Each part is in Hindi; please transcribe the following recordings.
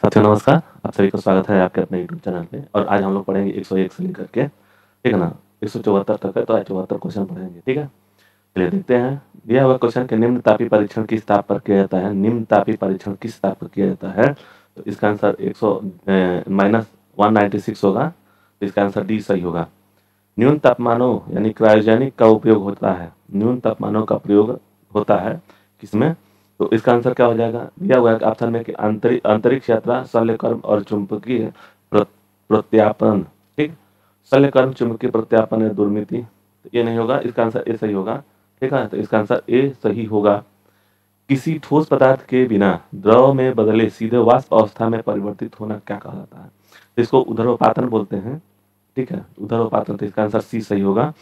साथियों नमस्कार, आप सभी का स्वागत है आपके अपने यूट्यूब चैनल पे। और आज हम लोग पढ़ेंगे 101 से लेकर के, ठीक है ना, 174 तक है। तो आज 74 क्वेश्चन पढ़ेंगे, ठीक है। चलिए देखते हैं। दिया हुआ क्वेश्चन के निम्न तापीय परीक्षण किस ताप पर किया जाता है। निम्न तापीय परीक्षण किस ताप पर किया जाता है, तो इसका आंसर -196 होगा। तो इसका आंसर डी सही होगा। न्यून तापमानों यानी क्रायोजेनिक का उपयोग होता है। न्यून तापमानों का प्रयोग होता है किसमें, तो इसका आंसर क्या हो जाएगा। दिया हुआ है ऑप्शन में कि अंतरिक्ष यात्रा, शल्यकर्म और चुंबकीय प्रत्यापन, ठीक। शल्यकर्म, चुंबकीय प्रत्यापन या दुर्मिति, तो ये नहीं होगा। इसका आंसर ए सही होगा, ठीक है। तो इसका आंसर ए सही होगा। किसी ठोस पदार्थ के बिना द्रव में बदले सीधे वाष्प अवस्था में परिवर्तित होना क्या कहलाता है, तो इसको उदरोपातन बोलते हैं, ठीक है। उदरोपातन, तो इसका आंसर सी सही होगा।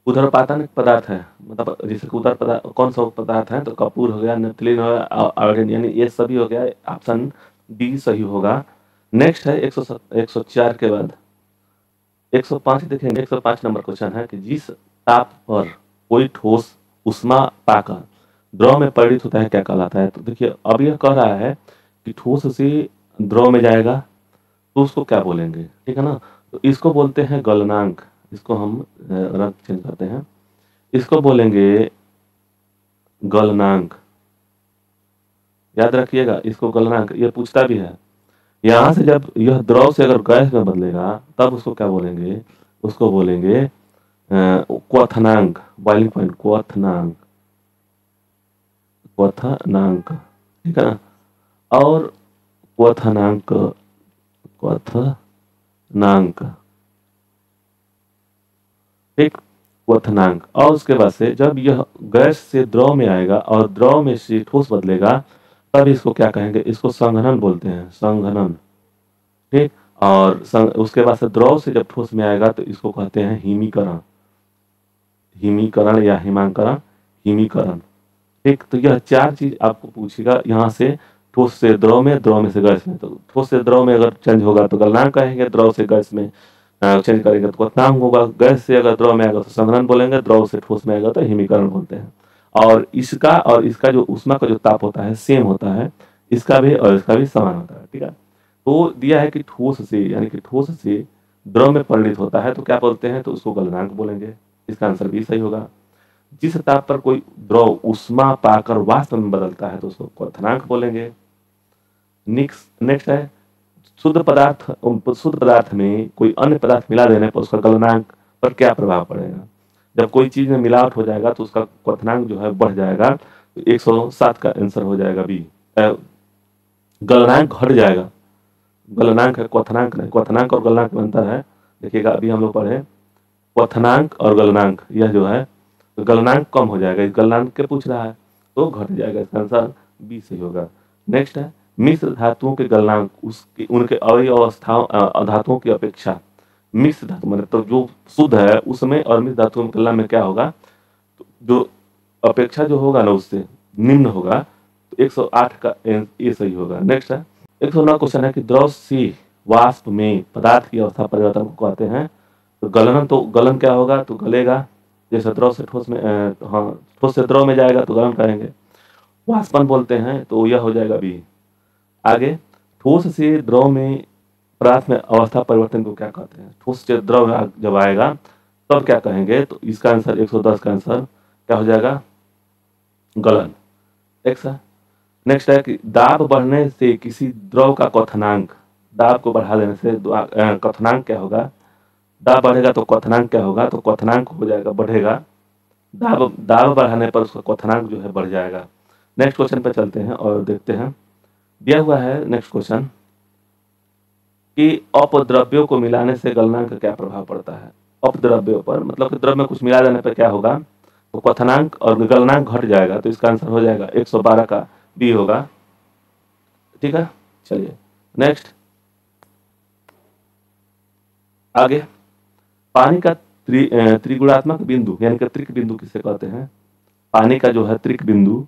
उदरपातन एक पदार्थ है, मतलब जैसे उदर पदार्थ कौन सा पदार्थ है, तो कपूर हो गया, नेपथलीन हो गया, आयोडीन, यानी ये सभी हो गया। ऑप्शन डी सही होगा। नेक्स्ट है 104 के बाद 105 देखेंगे। 105 नंबर क्वेश्चन है कि जिस ताप पर कोई ठोस उष्मा पाकर द्रव में परिणत होता है क्या कहलाता है। तो देखिए अब यह कह रहा है कि ठोस से द्रव में जाएगा तो उसको क्या बोलेंगे, ठीक है ना। तो इसको बोलते हैं गलनांक। इसको हम रंग चेंज करते हैं, इसको बोलेंगे गलनांक। याद रखिएगा इसको गलनांक, ये पूछता भी है। यहां से जब यह द्रव से अगर गैस में बदलेगा तब उसको क्या बोलेंगे, उसको बोलेंगे क्वथनांक, बॉइलिंग पॉइंट, क्वथनांक, क्वथनांक, ठीक है ना। और क्वथनांक, क्वथनांक, ठीक, क्वथनांक। और उसके बाद से जब यह गैस से द्रव में आएगा और द्रव में से ठोस बदलेगा तब इसको क्या कहेंगे, इसको संघनन बोलते हैं, संघनन, ठीक। और उसके बाद से द्रव से जब ठोस में आएगा तो इसको कहते हैं हिमीकरण, हिमीकरण या हिमांकरण, हिमीकरण, ठीक। तो यह चार चीज आपको पूछेगा यहाँ से। ठोस से द्रव में से गैस में, तो ठोस से द्रव में अगर चेंज होगा तो गलनांक कहेंगे, द्रव से गैस में चेंज करेंगे तो क्वथनांक होगा। गैस से अगर द्रव में आएगा तो संघनन बोलेंगे, द्रव से ठोस में आएगा तो हिमीकरण बोलते हैं। और इसका जो ऊष्मा का जो ताप होता है सेम होता है, इसका भी और इसका भी समान होता है, ठीक है। तो दिया है कि ठोस से यानी कि ठोस से द्रव में परिणत होता है तो क्या बोलते हैं, तो उसको गलनांक बोलेंगे। इसका आंसर भी सही होगा। जिस ताप पर कोई द्रव ऊष्मा पाकर वाष्प में बदलता है तो उसको क्वथनांक बोलेंगे। नेक्स्ट है शुद्ध पदार्थ में कोई अन्य पदार्थ मिला देने पर उसका गलनांक पर क्या प्रभाव पड़ेगा। जब कोई चीज में मिलावट हो जाएगा तो उसका क्वथनांक जो है बढ़ जाएगा, तो 107 का आंसर हो जाएगा बी। गलनांक घट जाएगा, गलनांक है क्वथनांक नहीं। क्वथनांक और गलनांक में अंतर है, देखिएगा अभी हम लोग पढ़े क्वथनांक और गलनांक, यह जो है तो गलनांक कम हो जाएगा, इस गलनांक के पूछ रहा है तो घट जाएगा। इसका आंसर बी सही होगा। नेक्स्ट है मिश्र धातुओं के गलनांक उनके अवयव अवस्थाओं धातुओं की अपेक्षा, मिश्र धातु मतलब तो जो शुद्ध है उसमें और मिश्र धातुओं में गलनांक में क्या होगा, तो जो अपेक्षा जो होगा ना उससे निम्न होगा, तो 108 का ये सही होगा। नेक्स्ट है 109 क्वेश्चन है कि द्रव से वाष्प में पदार्थ की अवस्था परिवर्तन को कहते हैं। तो गलन, तो गलन क्या होगा, तो गलेगा। जैसे द्रव से ठोस में ठोस से द्रव में जाएगा तो गलन करेंगे। वाष्पन बोलते हैं, तो यह हो जाएगा बी। आगे ठोस से द्रव में पदार्थ में अवस्था परिवर्तन को क्या कहते हैं। ठोस से द्रव में जब आएगा तब क्या कहेंगे, तो इसका आंसर 110 का आंसर क्या हो जाएगा, गलन। नेक्स्ट है कि दाब बढ़ने से किसी द्रव का क्वथनांक, दाब को बढ़ा देने से क्वथनांक क्या होगा। दाब बढ़ेगा तो क्वथनांक क्या होगा, तो क्वथनांक हो जाएगा बढ़ेगा। दाब बढ़ाने पर उसका क्वथनांक जो है बढ़ जाएगा। नेक्स्ट क्वेश्चन पे चलते हैं और देखते हैं। दिया हुआ है नेक्स्ट क्वेश्चन कि अपद्रव्यों को मिलाने से गलनांक का क्या प्रभाव पड़ता है। अपद्रव्यों पर मतलब कि द्रव्य में कुछ मिला देने पर क्या होगा, तो क्वथनांक और गलनांक घट जाएगा। तो इसका आंसर हो जाएगा 112 का बी होगा, ठीक है। चलिए नेक्स्ट आगे, पानी का त्रिगुणात्मक बिंदु यानी कि त्रिक बिंदु किसे कहते हैं। पानी का जो है त्रिक बिंदु,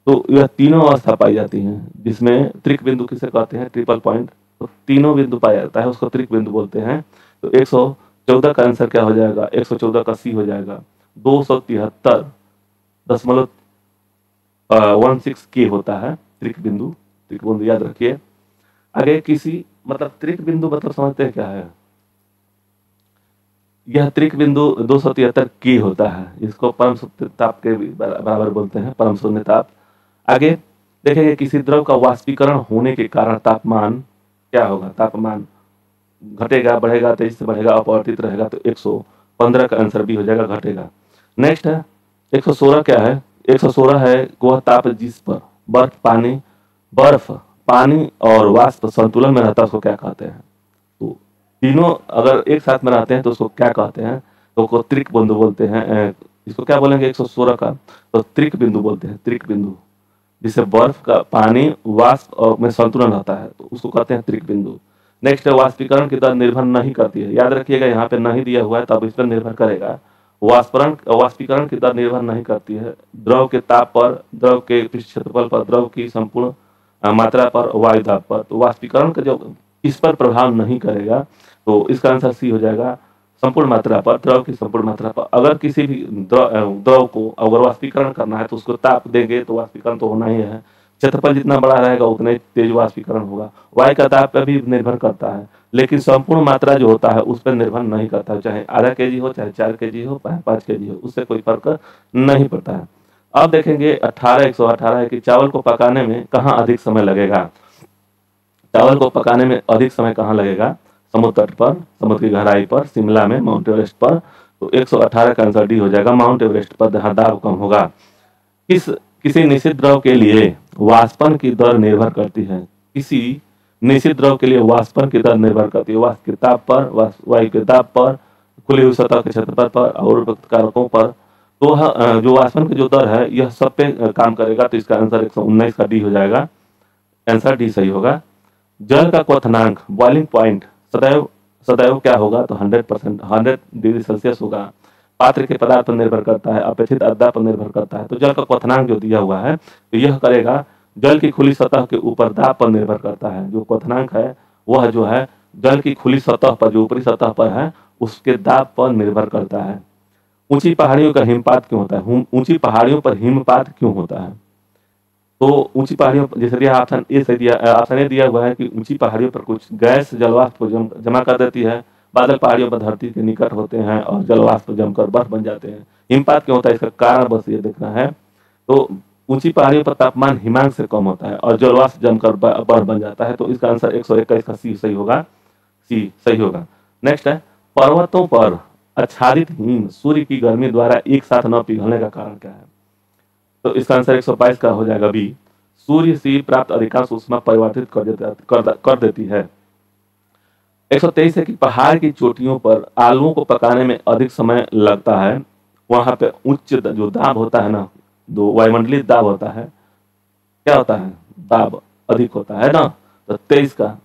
तो यह तीनों अवस्था पाई जाती हैं, जिसमें त्रिक बिंदु किसे कहते हैं, ट्रिपल पॉइंट। तो तीनों बिंदु पाया जाता है उसको त्रिक बिंदु बोलते हैं। तो 114 का आंसर क्या हो जाएगा, 114 का सी हो जाएगा। 273.16 के होता है त्रिक बिंदु याद रखिए। आगे किसी मतलब त्रिक बिंदु मतलब समझते हैं क्या है? यह त्रिक बिंदु 273 की होता है, इसको परम शून्य ताप के बराबर बोलते हैं, परम शून्य ताप। आगे देखेंगे किसी द्रव का वाष्पीकरण होने के कारण तापमान क्या होगा? तापमान घटेगा, बढ़ेगा, तेजी से बढ़ेगा, अपवर्तित रहेगा, तो 115 का आंसर भी हो जाएगा, घटेगा। नेक्स्ट है 116 क्या है? 116 है वह ताप जिस पर बर्फ पानी और वाष्प संतुलन में रहता है, उसको क्या कहते हैं? तो तीनों अगर एक साथ में रहते हैं तो उसको क्या कहते हैं? तो उसको त्रिक बिंदु बोलते हैं। इसको क्या बोलेंगे 116 का? तो त्रिक बिंदु बोलते हैं, त्रिक बिंदु। जिससे बर्फ का पानी वाष्प और में संतुलन रहता है तो उसको कहते हैं त्रिक बिंदु। नेक्स्ट है वाष्पीकरण की दर निर्भर नहीं करती है। याद रखिएगा यहाँ पे नहीं दिया हुआ है तब इस पर निर्भर करेगा। वाष्पीकरण की दर निर्भर नहीं करती है द्रव के ताप पर, द्रव के पृष्ठ क्षेत्रफल पर, द्रव की संपूर्ण मात्रा पर, वायु दाब पर। तो वाष्पीकरण का जो इस पर प्रभाव नहीं करेगा तो इसका आंसर सी हो जाएगा, संपूर्ण मात्रा पर, द्रव की संपूर्ण मात्रा पर। अगर किसी भी द्रव को अगर वाष्पीकरण करना है तो उसको ताप देंगे तो वाष्पीकरण तो होना ही है। क्षेत्रफल जितना बड़ा रहेगा उतना ही तेज वाष्पीकरण होगा। वायु का ताप पर भी निर्भर करता है, लेकिन संपूर्ण मात्रा जो होता है उस पर निर्भर नहीं करता। चाहे आधा केजी हो, चाहे 4 केजी हो, चाहे 5 केजी हो, उससे कोई फर्क नहीं पड़ता है। अब देखेंगे 118 है कि चावल को पकाने में कहाँ अधिक समय लगेगा? चावल को पकाने में अधिक समय कहाँ लगेगा? समुद्र तट पर, समुद्र की गहराई पर, शिमला में, माउंट एवरेस्ट पर। तो 118 का आंसर डी हो जाएगा, माउंट एवरेस्ट पर जहाँ दाब कम होगा। किसी निश्चित द्रव के लिए वाष्पन की दर निर्भर करती है। किसी निश्चित द्रव के लिए वाष्पन की दर निर्भर करती है वाष्प के ताप पर, वायु के ताप पर, खुली हुई सतह के क्षेत्रफल पर और उपर्युक्त कारकों पर। तो जो वाष्पन की जो दर है यह सब पे काम करेगा। तो इसका आंसर 119 का डी हो जाएगा, आंसर डी सही होगा। जल का क्वथनांक बॉइलिंग पॉइंट सदैव सदैव क्या होगा? तो 100%, 100 डिग्री सेल्सियस होगा। पात्र के पदार्थ पर निर्भर करता है, अपेक्षित आर्द्रता पर निर्भर करता है। तो जल का क्वथनांक जो दिया हुआ है तो यह करेगा, जल की खुली सतह के ऊपर दाब पर निर्भर करता है। जो क्वथनांक है वह जो है जल की खुली सतह पर, जो ऊपरी सतह पर है उसके दाब पर निर्भर करता है। ऊंची पहाड़ियों का हिमपात क्यों होता है? ऊंची पहाड़ियों पर हिमपात क्यों होता है? तो ऊंची पहाड़ियों पर जैसे दिया ऑप्शन ए से दिया, ऑप्शन ए दिया हुआ है कि ऊंची पहाड़ियों पर कुछ गैस जलवाष्प को जमा कर देती है। बादल पहाड़ियों पर धरती के निकट होते हैं और जलवाष्प जमकर बर्फ बन जाते हैं। हिमपात क्यों होता है इसका कारण बस ये देखना है। तो ऊंची पहाड़ियों पर तापमान हिमांक से कम होता है और जलवाष्प जमकर बर्फ बन जाता है। तो इसका आंसर 121 का सी सही होगा, सी सही होगा। नेक्स्ट है पर्वतों पर आच्छादित हिम सूर्य की गर्मी द्वारा एक साथ न पिघलने का कारण क्या है? तो इसका आंसर 122 का हो जाएगा बी, सूर्य से प्राप्त अधिकांश ऊष्मा परिवर्तित कर देती है। 123 है कि पहाड़ की चोटियों पर आलुओं को पकाने में अधिक समय लगता है। वहां पे उच्च जो दाब होता है ना, जो वायुमंडलीय दाब होता है, क्या होता है? दाब अधिक होता है ना। तो 23 का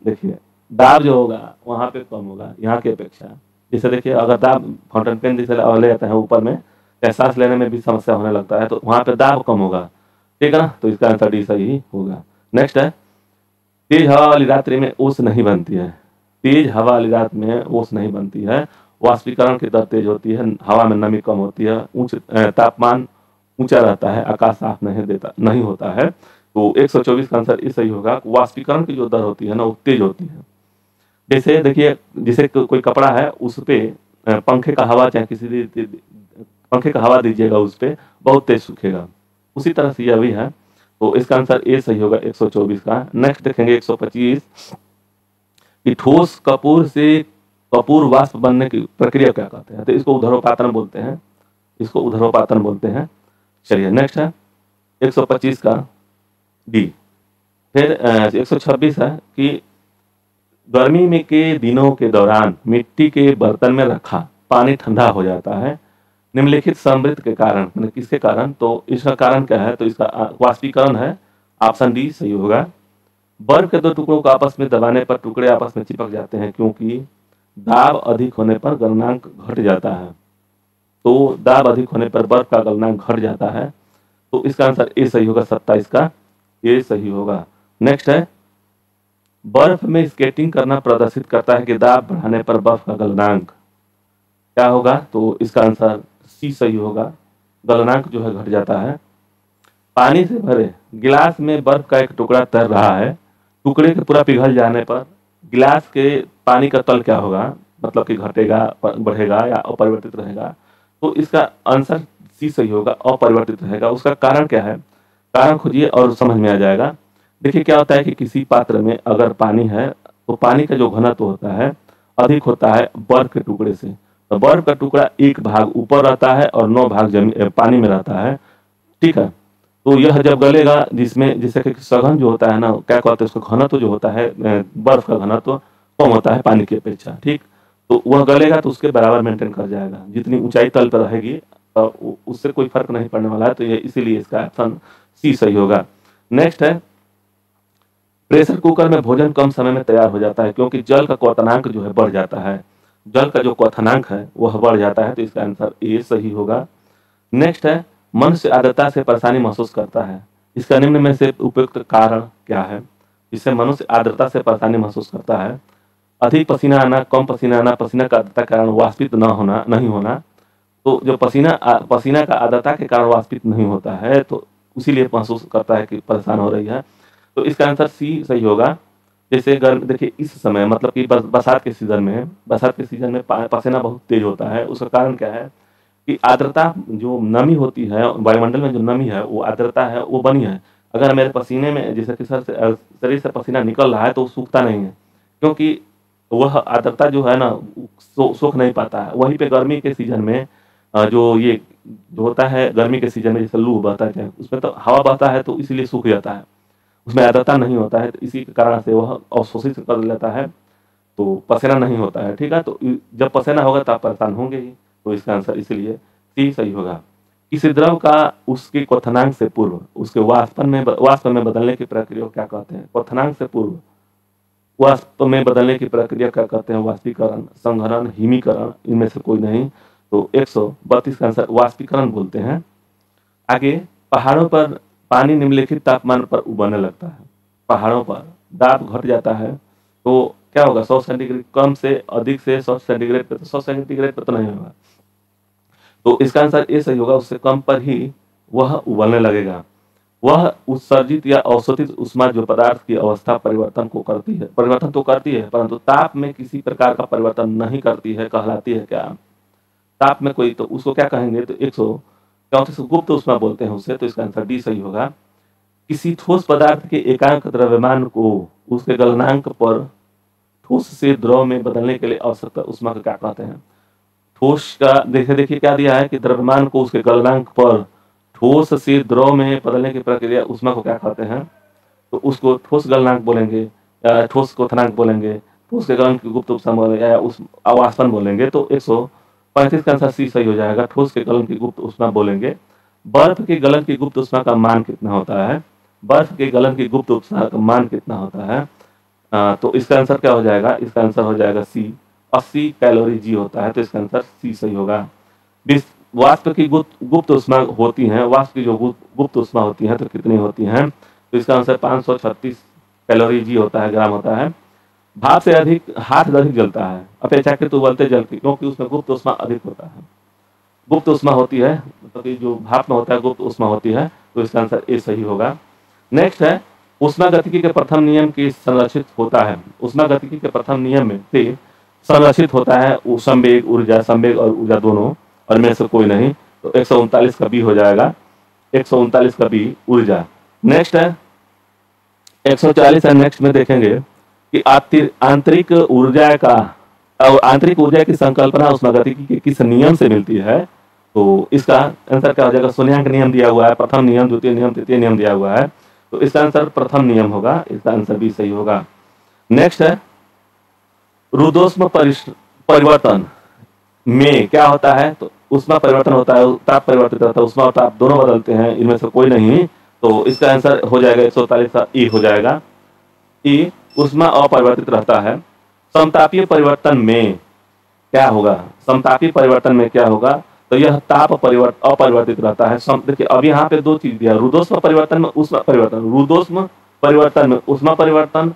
देखिए दाब जो होगा वहां पे कम होगा यहाँ की अपेक्षा। जैसे देखिए अगर दाब फाउंटेन पेन जैसे ले जाते हैं ऊपर में, सांस लेने में भी समस्या होने लगता है, तो वहां पे दाब कम होगा, ठीक है ना। तो इसका आंसर डी सही होगा। नेक्स्ट है तेज हवा वाली रात्रि में ओस नहीं बनती है। तेज हवा वाली रात में ओस नहीं बनती है। वाष्पीकरण की दर तेज होती है, हवा में नमी कम होती है, उच्च तापमान ऊंचा रहता है, आकाश साफ नहीं होता है। तो 124 का आंसर सही होगा। वाष्पीकरण की जो दर होती है ना वो तेज होती है। जैसे देखिए जैसे कोई कपड़ा है उस पे पंखे का हवा, चाहे किसी पंखे का हवा दीजिएगा उस पे बहुत तेज सूखेगा, उसी तरह से यह भी है। तो इसका आंसर ए सही होगा 124 का। नेक्स्ट देखेंगे 125 कि ठोस कपूर से कपूर वाष्प बनने की प्रक्रिया क्या कहते हैं? तो इसको उदरोपातन बोलते हैं, इसको उदरोपातन बोलते हैं। चलिए नेक्स्ट है 125 का डी। फिर 126 है कि गर्मी में के दिनों के दौरान मिट्टी के बर्तन में रखा पानी ठंडा हो जाता है निम्नलिखित समृद्ध के कारण, मतलब किसके कारण? तो इसका कारण क्या है? तो इसका वाष्पीकरण है, ऑप्शन डी सही होगा। बर्फ के दो टुकड़ों को आपस में दबाने पर टुकड़े आपस में चिपक जाते हैं क्योंकि दाब अधिक होने पर गलनांक घट जाता है। तो दाब अधिक होने पर बर्फ का गलनांक घट जाता है। तो इसका आंसर ए सही होगा, 27 का ए सही होगा। नेक्स्ट है बर्फ में स्केटिंग करना प्रदर्शित करता है कि दाब बढ़ाने पर बर्फ का गलनांक क्या होगा? तो इसका आंसर सी सही होगा, गलनांक जो है घट जाता है। पानी से भरे गिलास में बर्फ का एक टुकड़ा तैर रहा है। टुकड़े के पूरा पिघल जाने पर गिलास के पानी का तल क्या होगा, मतलब कि घटेगा, बढ़ेगा या अपरिवर्तित रहेगा। तो इसका आंसर सी सही होगा, अपरिवर्तित रहेगा। उसका कारण क्या है, कारण खोजिए और समझ में आ जाएगा। देखिए क्या होता है कि किसी पात्र में अगर पानी है तो पानी का जो घनत्व होता है अधिक होता है बर्फ के टुकड़े से। तो बर्फ का टुकड़ा एक भाग ऊपर रहता है और 9 भाग जमीन पानी में रहता है, ठीक है। तो यह जब गलेगा, जिसमें जैसे कि सघन जो होता है ना, क्या कहते हैं उसका घनत्व जो होता है, बर्फ का घनत्व कम होता है पानी की अपेक्षा, ठीक। तो वह गलेगा तो उसके बराबर मेंटेन कर जाएगा, जितनी ऊंचाई तल पर रहेगी उससे कोई फर्क नहीं पड़ने वाला है। तो ये इसीलिए इसका ऑप्शन सी सही होगा। नेक्स्ट है, प्रेशर कुकर में भोजन कम समय में तैयार हो जाता है क्योंकि जल का क्वथनांक जो है बढ़ जाता है। जल का जो क्वथनांक है वह बढ़ जाता है, तो इसका आंसर ए सही होगा। नेक्स्ट है, मनुष्य आर्द्रता से परेशानी महसूस करता है। इसका निम्न में से उपयुक्त कारण क्या है जिससे मनुष्य आर्द्रता से परेशानी महसूस करता है। अधिक पसीना आना, कम पसीना आना, पसीना का आर्द्रता के कारण वाष्पित नहीं होना। तो जो पसीना का आर्द्रता के कारण वाष्पित नहीं होता है तो इसीलिए महसूस करता है कि परेशान हो रही है। तो इसका आंसर सी सही होगा। जैसे गर्म, देखिए इस समय मतलब कि बरसात के सीजन में पसीना बहुत तेज होता है। उसका कारण क्या है कि आर्द्रता, जो नमी होती है वायुमंडल में, जो नमी है वो आर्द्रता है, वो बनी है। अगर मेरे पसीने में जैसे कि शरीर से पसीना निकल रहा है तो वो सूखता नहीं है, क्योंकि वह आर्द्रता जो है ना सोख नहीं पाता है। वहीं पे गर्मी के सीजन में जो होता है, गर्मी के सीजन में जैसे लू बहता है उसमें तो हवा बहता है तो इसीलिए सूख जाता है, उसमें आर्द्रता नहीं होता है, तो इसी के कारण से वह अवशोषित कर लेता है, तो पसीना नहीं होता है, ठीक है। तो जब पसीना होगा तो आप परेशान होंगे ही। तो इसका आंसर इसलिए सी सही होगा। किसी द्रव का उसके क्वथनांक से पूर्व उसके वाष्प में बदलने की प्रक्रिया को क्या कहते हैं। क्वथनांक से पूर्व वाष्प में बदलने की प्रक्रिया क्या कहते हैं। वाष्पीकरण, संघनन, हिमीकरण, इनमें से कोई नहीं। तो 132 का आंसर वाष्पीकरण बोलते हैं। आगे, पहाड़ों पर पानी निम्नलिखित तापमान पर उबलने लगता है। पहाड़ों पर दाब घट जाता है तो क्या होगा, 100 सेंटीग्रेड, कम से अधिक से 100 सेंटीग्रेड पे, तो 100 सेंटीग्रेड पे तो नहीं होगा। तो इसका आंसर ए सही होगा, उससे कम पर ही वह उबलने लगेगा। वह उत्सर्जित या अवशोषित ऊष्मा जो पदार्थ की अवस्था परिवर्तन तो करती है परंतु ताप में किसी प्रकार का परिवर्तन नहीं करती है, कहलाती है क्या। ताप में कोई, तो उसको क्या कहेंगे, तो 134 गुप्त ऊष्मा बोलते हैं उसे। तो इसका आंसर डी सही होगा। किसी ठोस पदार्थ के एकांक द्रव्यमान को उसके गलनांक पर ठोस से द्रव में बदलने के लिए आवश्यक ऊष्मा को क्या कहते हैं। ठोस का देखिए क्या दिया है कि द्रव्यमान को उसके गलनांक पर ठोस से द्रव में बदलने की प्रक्रिया ऊष्मा को क्या कहते हैं। तो उसको ठोस गलनांक बोलेंगे या ठोस क्वथनांक बोलेंगे, ठोस के गलन की गुप्त ऊष्मा बोलेंगे या उस आवासपन बोलेंगे। तो 135 का आंसर सी सही हो जाएगा, ठोस के गलन की गुप्त ऊष्मा बोलेंगे। बर्फ के गलन की गुप्त ऊष्मा का मान कितना होता है। बर्फ के गलन की गुप्त ऊष्मा का मान कितना होता है। तो इसका आंसर क्या हो जाएगा, इसका आंसर हो जाएगा सी, 80 कैलोरी जी होता है। तो इसका आंसर सी सही होगा। वाष्प की गुप्त ऊष्मा होती है, वाष्प की जो गुप्त ऊष्मा होती है तो कितनी होती है। तो इसका आंसर 536 कैलोरी जी होता है, ग्राम होता है। भाप से अधिक हाथ अधिक जलता है अपेक्षाकृत उबलते जल की, क्योंकि उसमें गुप्त ऊष्मा अधिक होता है। गुप्त ऊष्मा होती है, मतलब कि जो भाप में होता है गुप्त ऊष्मा होती है। तो इसका आंसर ए सही होगा। नेक्स्ट है, ऊष्मागतिकी के प्रथम नियम की संरक्षित होता है। ऊष्मागतिकी के प्रथम नियम में से संरक्षित होता है संवेग और ऊर्जा दोनों, और में से कोई नहीं। तो 139 का बी हो जाएगा, 139 का बी ऊर्जा। नेक्स्ट है 140 है। नेक्स्ट में देखेंगे कि आंतरिक ऊर्जा की संकल्पना ऊष्मागतिकी के किस नियम से मिलती है। तो इसका आंसर क्या हो जाएगा, शून्यांक नियम दिया हुआ है, प्रथम नियम, द्वितीय नियम, तृतीय नियम दिया हुआ है। तो इसका आंसर प्रथम नियम होगा, इसका आंसर भी सही होगा। नेक्स्ट है, रुद्धोष्म परिवर्तन में क्या होता है। तो ऊष्मा परिवर्तन होता है, ताप परिवर्तित होता है, ऊष्मा और ताप दोनों बदलते हैं, इनमें से कोई नहीं। तो इसका आंसर हो जाएगा 140 का ई हो जाएगा। ई ऊष्मा अपरिवर्तित रहता है। समतापीय परिवर्तन में क्या होगा, समतापीय परिवर्तन में क्या होगा, तो यह ताप अपरिवर्तित रहता है। देखिए अब यहाँ पे दो चीज दिया, रुद्धोष्म परिवर्तन में ऊष्मा परिवर्तन, रुद्धोष्म परिवर्तन में ऊष्मा परिवर्तन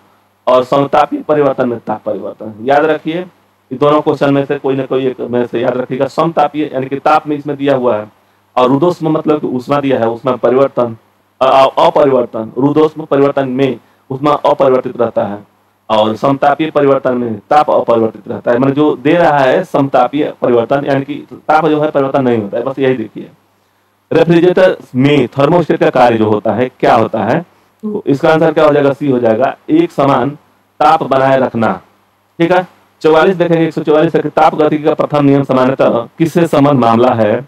और समतापीय परिवर्तन में ताप परिवर्तन। याद रखिए दोनों क्वेश्चन में से कोई ना कोई एक में से याद रखिएगा। समतापीय यानी कि ताप में इसमें दिया हुआ है, और रुद्धोष्म मतलब कि ऊष्मा दिया है, ऊष्मा परिवर्तन। अपरिवर्तन, रुद्धोष्म परिवर्तन में ऊष्मा अपरिवर्तित रहता है और समतापीय परिवर्तन में ताप अपरिवर्तित रहता है। मतलब जो दे रहा है समतापीय परिवर्तन, यानी कि ताप जो है परिवर्तन नहीं होता है, बस यही देखिए। रेफ्रिजरेटर में थर्मोस्टेट का कार्य जो होता है क्या होता है, तो इसका आंसर क्या हो जाएगा, सी हो जाएगा, एक समान ताप बनाए रखना। ठीक है, 44 देखेंगे, 144 ताप गतिकी का प्रथम नियम सामान्यतः किससे संबंध मामला है।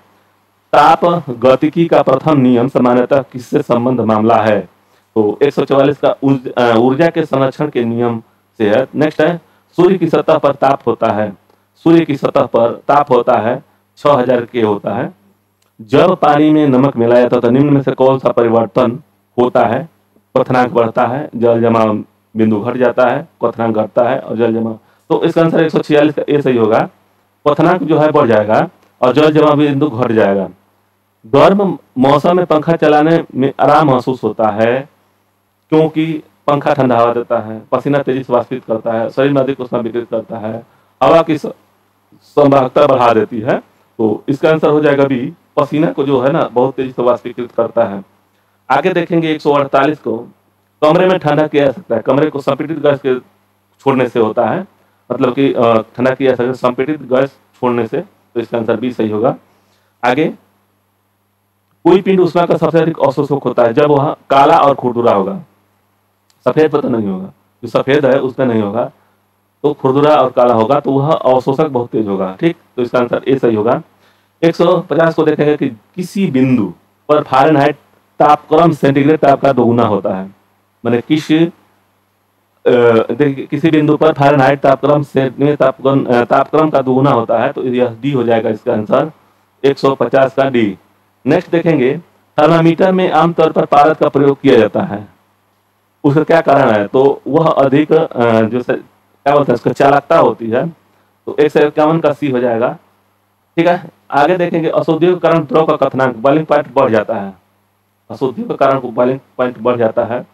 ताप गतिकी का प्रथम नियम सामान्यतः किससे संबंध मामला है, तो 144 का ऊर्जा के संरक्षण के नियम से है। नेक्स्ट है, सूर्य की सतह पर ताप होता है, सूर्य की सतह पर ताप होता है 6000 के होता है। जब पानी में नमक मिलाया जाता है तो निम्न में से कौन सा परिवर्तन होता है, क्वथनांक बढ़ता है, जल जमाव बिंदु घट जाता है, क्वथनांक घटता है और जल जमाव, तो इसका आंसर 146 का ए सही होगा। क्वथनांक जो है बढ़ जाएगा और जल जमाव बिंदु घट जाएगा। गर्म मौसम में पंखा चलाने में आराम महसूस होता है क्योंकि पंखा ठंडा हवा देता है, पसीना तेजी से वाष्पित करता है, शरीर में अधिक उष्मा विकृत करता है, हवा की संवाहकता बढ़ा देती है, तो इसका आंसर हो जाएगा बी, पसीना को जो है ना बहुत तेजी से वाष्पीकृत करता है। आगे देखेंगे 148 को, कमरे में ठंडा किया जा सकता है, कमरे को संपीड़ित गैस के छोड़ने से होता है, मतलब कि ठंडा किया जा सकता है संपीड़ित गैस छोड़ने से, तो इसका आंसर बी सही होगा। आगे, कोई पिंड ऊष्मा का सबसे अधिक अवशोषक होता है जब वह काला और खुरदुरा होगा, सफेद पर तो नहीं होगा, जो सफेद है उसमें नहीं होगा, तो खुरदुरा और काला होगा तो वह अवशोषक बहुत तेज होगा। ठीक, तो इसका आंसर ए सही होगा। 150 को देखेंगे कि किसी बिंदु पर फारेनहाइट तापक्रम सेंटीग्रेड ताप का दोगुना होता है, माने किसी बिंदु पर फारेनहाइट तापक्रम तापक्रम का दोगुना होता है, तो यह डी हो जाएगा इसका आंसर 150 का डी। नेक्स्ट देखेंगे, थर्मामीटर में आमतौर पर पारद का प्रयोग किया जाता है, उसका क्या कारण है, तो वह अधिक जो क्या बोलते हैं उसका चालकता होती है, तो 151 का सी हो जाएगा। ठीक है, आगे देखेंगे, अशुद्धियों के कारण द्रव का क्वथनांक बॉइलिंग पॉइंट बढ़ जाता है, अशुद्धियों के कारण बॉइलिंग पॉइंट बढ़ जाता है।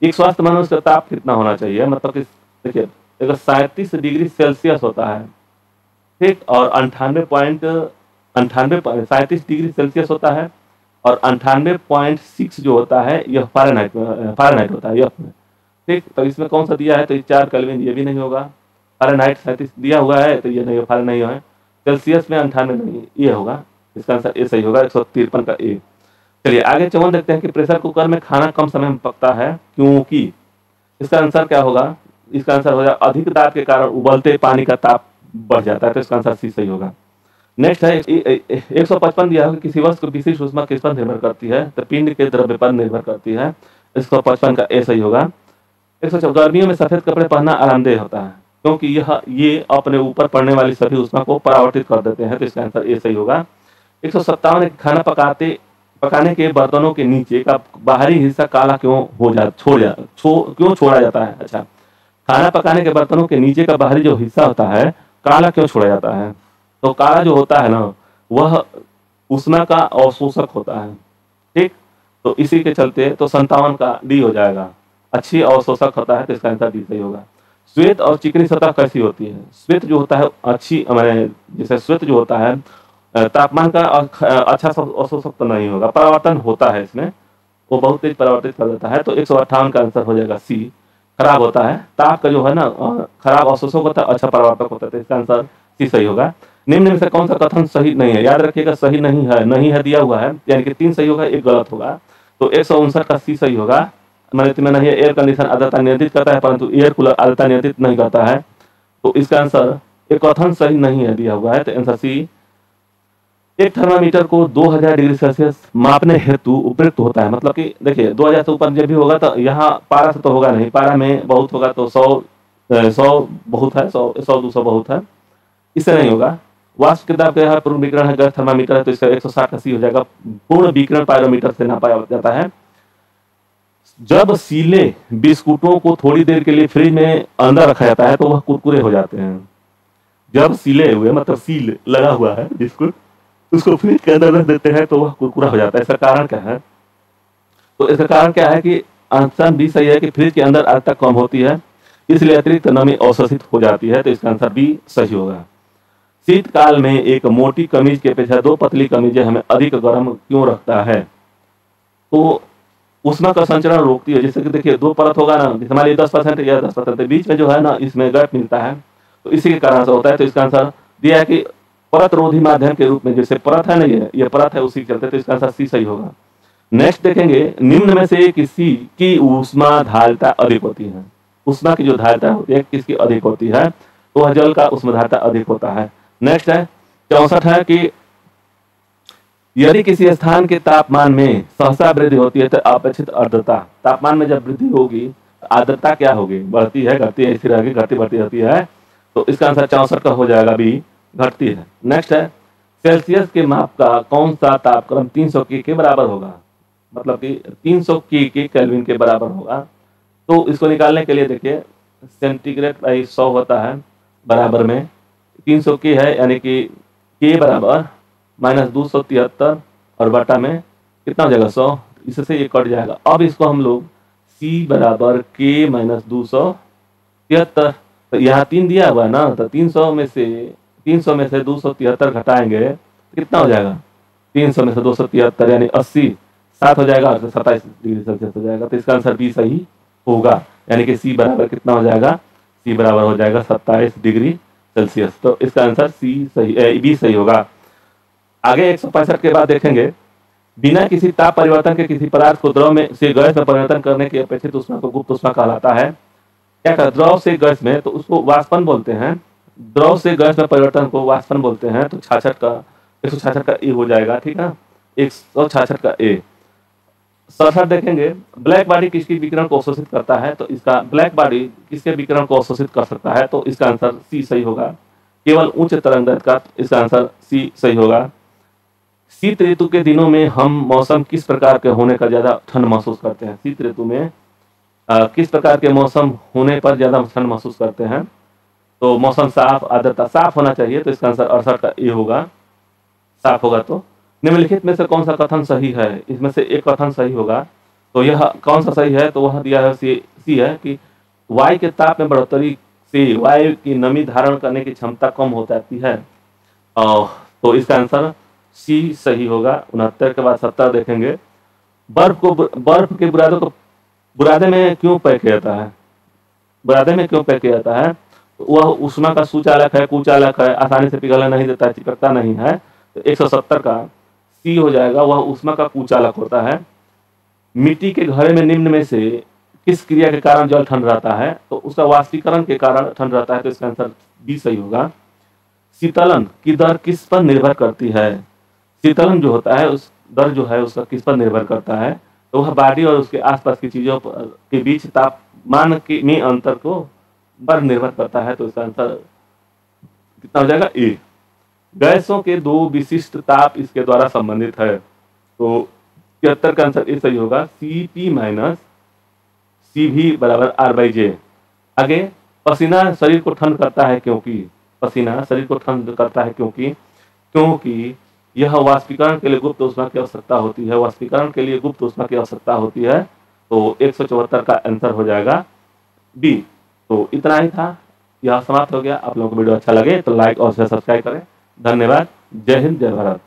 एक स्वस्थ मनुष्य का ताप कितना होना चाहिए, मतलब कि देखिए अगर 37 डिग्री सेल्सियस होता है, ठीक, और 37 डिग्री सेल्सियस होता है और 98.6 जो होता है यह फारेनहाइट होता है यह, ठीक, तो इसमें कौन सा दिया है, तो 4 केल्विन, ये भी नहीं होगा, फारेनहाइट 37 दिया हुआ है तो ये नहीं, फारेनहाइट नहीं है, सेल्सियस में 98 नहीं, ये होगा, इसका आंसर ए सही होगा, 153 का ए। चलिए आगे 54 देखते हैं कि प्रेशर कुकर में खाना कम समय में पकता है क्योंकि, इसका आंसर क्या होगा, इसका आंसर हो जाएगा अधिक दाब के कारण उबलते पानी का ताप बढ़ जाता है, तो इसका आंसर सी सही होगा। नेक्स्ट है 155 दिया है कि किसी वस्तु की विशिष्ट ऊष्मा किस पर निर्भर करती है, तो पिंड के द्रव्य पर निर्भर करती है, 155 का ए सही होगा। 154 गर्मियों में सफेद कपड़े पहनना आरामदेह होता है क्योंकि ये अपने ऊपर पड़ने वाली सभी ऊष्मा को परावर्तित कर देते हैं, तो इसका आंसर ए सही होगा। 157 खाना पकाने के बर्तनों के नीचे का बाहरी हिस्सा काला क्यों छोड़ा जाता है। अच्छा, खाना पकाने के बर्तनों के नीचे का बाहरी जो हिस्सा होता है काला क्यों छोड़ा जाता है, तो काला जो होता है ना वह ऊष्मा का अवशोषक होता है, ठीक, तो इसी के चलते तो 57 का डी हो जाएगा, अच्छी अवशोषक होता है, तो इसका आंसर डी सही होगा। श्वेत और चिकनी सतह कैसी होती है, श्वेत जो होता है अच्छी, मैंने जैसे श्वेत जो होता है तापमान का अच्छा अवशोषक तो नहीं होगा, परावर्तन होता है इसमें, वो बहुत तेज परावर्तित कर देता है, तो 158 का आंसर हो जाएगा सी, खराब होता है, ताप का जो है ना खराब अवशोषक होता है, अच्छा परावर्तक होता है, तो इसका आंसर सी सही होगा। निम्न में से कौन सा कथन सही नहीं है, याद रखिएगा सही नहीं है दिया हुआ है, यानी कि 3 सही होगा 1 गलत होगा, तो 159 का सी सही होगा। मैंने नहीं, एयर कंडीशन आर्द्रता नियंत्रित करता है परंतु एयर कूलर आर्द्रता नियंत्रित नहीं करता है, तो इसका आंसर एक कथन सही नहीं है दिया हुआ है, तो आंसर सी। एक थर्मामीटर को 2000 डिग्री सेल्सियस मापने हेतु उपयुक्त होता है, मतलब कि देखिए 2000 से ऊपर जब भी होगा तो यहाँ पारा से तो होगा नहीं, पारा में बहुत होगा तो 100 बहुत है, 100-200 बहुत है, इससे नहीं होगा। वाष्प के दाब का पूर्ण विकिरण है, गैस थर्मामीटर है, तो इसका 160 का सी हो जाएगा। पूर्ण विकिरण पायरोमीटर से नापा जाता है। जब सीले बिस्कुटों को थोड़ी देर के लिए फ्रिज में अंदर रखा जाता है तो वह कुरकुरे हो जाते हैं। जब सीले हुए मतलब सील लगा हुआ है बिस्कुट, उसको फ्रिज के अंदर रख देते हैं तो वह कुरकुरा हो जाता है, इसका कारण क्या है, तो इसका कारण क्या है कि आंसर बी सही है कि फ्रिज के अंदर आर्द्रता कम होती है इसलिए अतिरिक्त नमी अवशोषित हो जाती है, तो इसका आंसर बी सही होगा। शीतकाल में एक मोटी कमीज की अपेक्षा 2 पतली कमीजें हमें अधिक गर्म क्यों रखता है, तो ऊष्मा का संचरण रोकती है। जैसे कि देखिए 2 परत होगा ना, हमारे लिए 10% या 10%, बीच में जो है ना इसमें गैप मिलता है, तो इसी के कारण से होता है। तो इसका आंसर दिया है कि परत रोधी माध्यम के रूप में, जैसे परत है ना, ये परत है, उसी के चलते, तो इसका आंसर सी सही होगा। नेक्स्ट देखेंगे, निम्न में से किसी की ऊष्मा धारिता अधिक होती है। ऊष्मा की जो धारिता होती है किसकी अधिक होती है, तो वह जल का ऊष्मा धारिता अधिक होता है। नेक्स्ट है 64 है कि यदि किसी स्थान के तापमान में सहसा वृद्धि होती है तो अपेक्षित आर्द्रता, तापमान में जब वृद्धि होगी आर्द्रता क्या होगी, बढ़ती है, घटती है, स्थिर रहेगी, घटती बढ़ती रहती है, तो इसका आंसर 64 का हो जाएगा बी, घटती है। नेक्स्ट है सेल्सियस के माप का कौन सा तापक्रम 300 के बराबर होगा, मतलब कि 300 के केल्विन के बराबर होगा। तो इसको निकालने के लिए देखिए सेंटीग्रेड बाई 100 होता है, बराबर में 300 के है, यानी कि के बराबर -273 और बटा में कितना हो जाएगा 100, इससे ये कट जाएगा। अब इसको हम लोग c बराबर के -273, तो यहाँ 3 दिया हुआ है ना, तो 300 में से 273 घटाएंगे तो कितना हो जाएगा, 300 में से 273 यानी 80, 7 हो जाएगा और 27 डिग्री सेल्सियस हो जाएगा। तो इसका आंसर बी सही होगा, यानी कि सी बराबर कितना हो जाएगा, सी बराबर हो जाएगा 27 डिग्री सेल्सियस। तो इसका आंसर सी सही, बी सही होगा। आगे 165 के बाद देखेंगे, बिना किसी ताप परिवर्तन के किसी पदार्थ को द्रव में से गैस में परिवर्तन करने की अपेक्षित ऊष्मा को गुप्त ऊष्मा कहलाता है। क्या कहते, द्रव से गैस में, तो उसको वाष्पन बोलते हैं। द्रव से गैस में परिवर्तन को वाष्पन बोलते हैं। तो 66 का 166 का ए हो जाएगा, ठीक है, 166 का ए। 67 देखेंगे, ब्लैक बॉडी किसकी विकिरण को अवशोषित करता है, तो इसका ब्लैक बॉडी किसके विकिरण को अवशोषित कर सकता है, तो इसका आंसर सी सही होगा, केवल उच्च तरंगदैर्घ्य का, इसका आंसर सी सही होगा। शीत ऋतु के दिनों में हम मौसम किस प्रकार के होने का ज्यादा ठंड महसूस करते हैं, शीत ऋतु में किस प्रकार के मौसम होने पर ज्यादा ठंड महसूस करते हैं, तो मौसम साफ, आर्द्रता साफ होना चाहिए, तो इसका आंसर 68 का ए होगा, साफ होगा। तो निम्नलिखित में से कौन सा कथन सही है, इसमें से एक कथन सही होगा, तो यह कौन सा सही है, तो वह दिया है सी है कि वायु के ताप में बढ़ोतरी से वायु की नमी धारण करने की क्षमता कम हो जाती है, तो इसका आंसर सी सही होगा। 69 के बाद 70 देखेंगे, बर्फ के बुरादों को बुरादे में क्यों पैक किया जाता है, बुरादे में क्यों पैक किया जाता है, तो वह ऊष्मा का सुचालक है, कुचालक है, आसानी से पिघलने नहीं देता है, चिपकता नहीं है, तो 170 का सी हो जाएगा, वह ऊष्मा का कुचालक होता है। मिट्टी के घड़े में निम्न में से किस क्रिया के कारण जल ठंड रहता है, तो उसका वाष्पीकरण के कारण ठंड रहता है, तो इसका आंसर बी सही होगा। शीतलन की दर किस पर निर्भर करती है, शीतलन जो होता है उस दर जो है उसका किस पर निर्भर करता है, तो वह बॉडी और उसके आसपास की चीजों के बीच तापमान के में अंतर को पर निर्भर करता है, तो इसका आंसर कितना हो जाएगा, ए। गैसों के 2 विशिष्ट ताप इसके द्वारा संबंधित है, तो 73 का आंसर ए सही होगा, Cp माइनस Cv बराबर R/J। आगे, पसीना शरीर को ठंड करता है क्योंकि, पसीना शरीर को ठंड करता है क्योंकि यह वाष्पीकरण के लिए गुप्त ऊष्मा की आवश्यकता होती है, वाष्पीकरण के लिए गुप्त ऊष्मा की आवश्यकता होती है, तो 174 का आंसर हो जाएगा बी। तो इतना ही था, यह समाप्त हो गया। आप लोगों को वीडियो अच्छा लगे तो लाइक और सब्सक्राइब करें। धन्यवाद। जय हिंद, जय भारत।